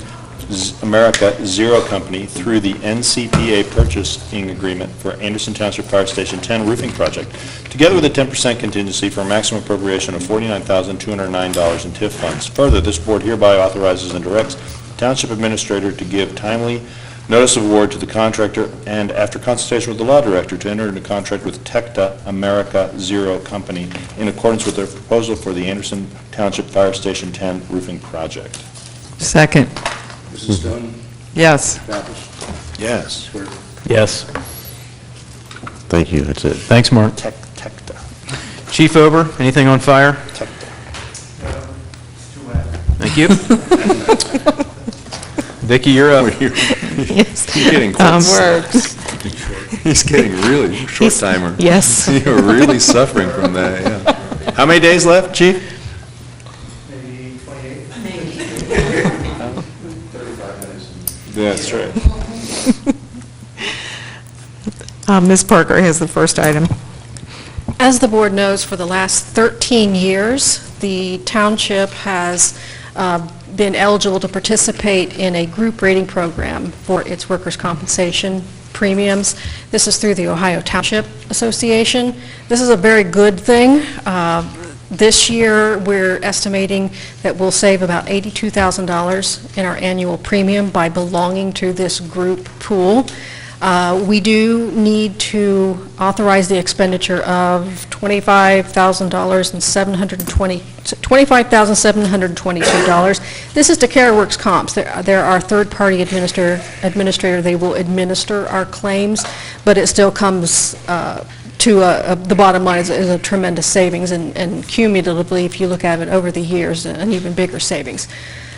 Zero Company through the NCPA purchasing agreement for Anderson Township Fire Station 10 roofing project, together with a 10% contingency for a maximum appropriation of $49,209 in TIF funds. Further, this board hereby authorizes and directs the Township Administrator to give timely notice of award to the contractor and, after consultation with the law director, to enter into contract with Tecta America Zero Company in accordance with their proposal for the Anderson Township Fire Station 10 roofing project. Second. Mrs. Stone? Yes. Pappas? Yes. Yes. Thank you. That's it. Thanks, Mark. Tecta. Chief Ober, anything on fire? Thank you. Vicki, you're up. Yes. You're getting close. He's getting really short timer. Yes. You're really suffering from that, yeah. How many days left, Chief? Maybe 28. That's right. Ms. Parker has the first item. As the board knows, for the last 13 years, the township has been eligible to participate in a group rating program for its workers' compensation premiums. This is through the Ohio Township Association. This is a very good thing. This year, we're estimating that we'll save about $82,000 in our annual premium by belonging to this group pool. We do need to authorize the expenditure of $25,722. This is to CareWorks Comps. They're our third-party administrator. They will administer our claims, but it still comes to the bottom line is a tremendous savings, and cumulatively, if you look at it over the years, an even bigger savings.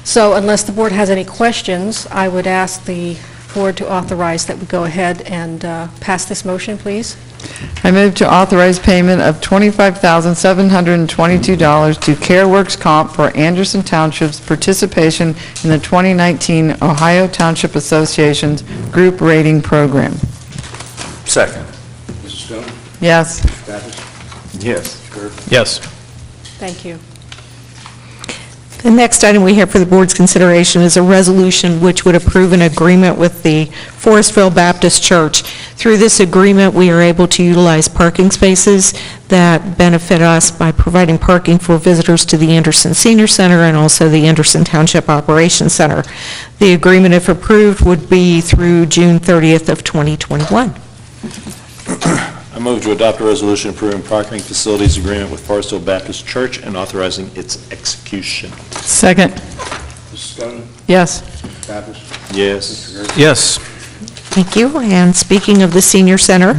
So unless the board has any questions, I would ask the board to authorize that we go ahead and pass this motion, please. I move to authorize payment of $25,722 to CareWorks Comp for Anderson Township's participation in the 2019 Ohio Township Association's group rating program. Second. Mrs. Stone? Yes. Mr. Pappas? Yes. Yes. Thank you. The next item we have for the board's consideration is a resolution which would approve an agreement with the Forestville Baptist Church. Through this agreement, we are able to utilize parking spaces that benefit us by providing parking for visitors to the Anderson Senior Center and also the Anderson Township Operations Center. The agreement, if approved, would be through June 30th of 2021. I move to adopt a resolution approving parking facilities agreement with Forestville Baptist Church and authorizing its execution. Second. Mrs. Stone? Yes. Mr. Pappas? Yes. Mr. Gerst? Yes. Thank you. And speaking of the senior center,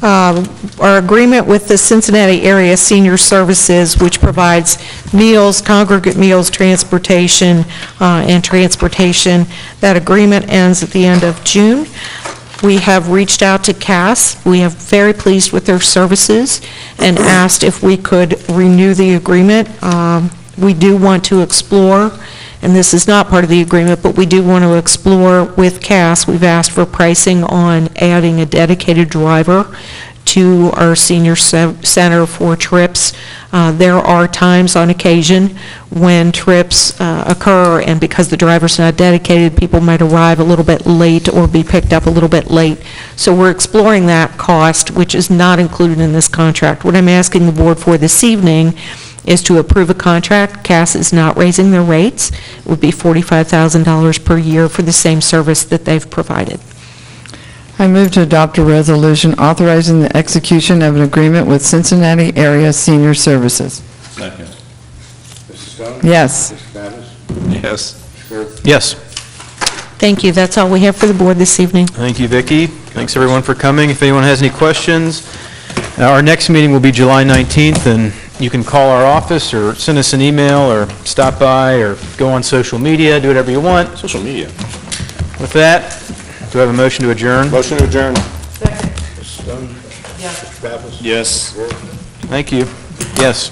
our agreement with the Cincinnati Area Senior Services, which provides meals, congregate meals, transportation, that agreement ends at the end of June. We have reached out to Cass. We are very pleased with their services and asked if we could renew the agreement. We do want to explore, and this is not part of the agreement, but we do want to explore with Cass. We've asked for pricing on adding a dedicated driver to our senior center for trips. There are times on occasion when trips occur, and because the driver's not dedicated, people might arrive a little bit late or be picked up a little bit late. So we're exploring that cost, which is not included in this contract. What I'm asking the board for this evening is to approve a contract. Cass is not raising their rates. It would be $45,000 per year for the same service that they've provided. I move to adopt a resolution authorizing the execution of an agreement with Cincinnati Area Senior Services. Second. Mrs. Stone? Yes. Mr. Pappas? Yes. Mr. Gerst? Yes. Thank you. That's all we have for the board this evening. Thank you, Vicki. Thanks, everyone, for coming. If anyone has any questions, Our next meeting will be July 19th, and you can call our office, or send us an email, or stop by, or go on social media, do whatever you want. Social media. With that, do I have a motion to adjourn? Motion to adjourn. Yes. Yes. Thank you. Yes.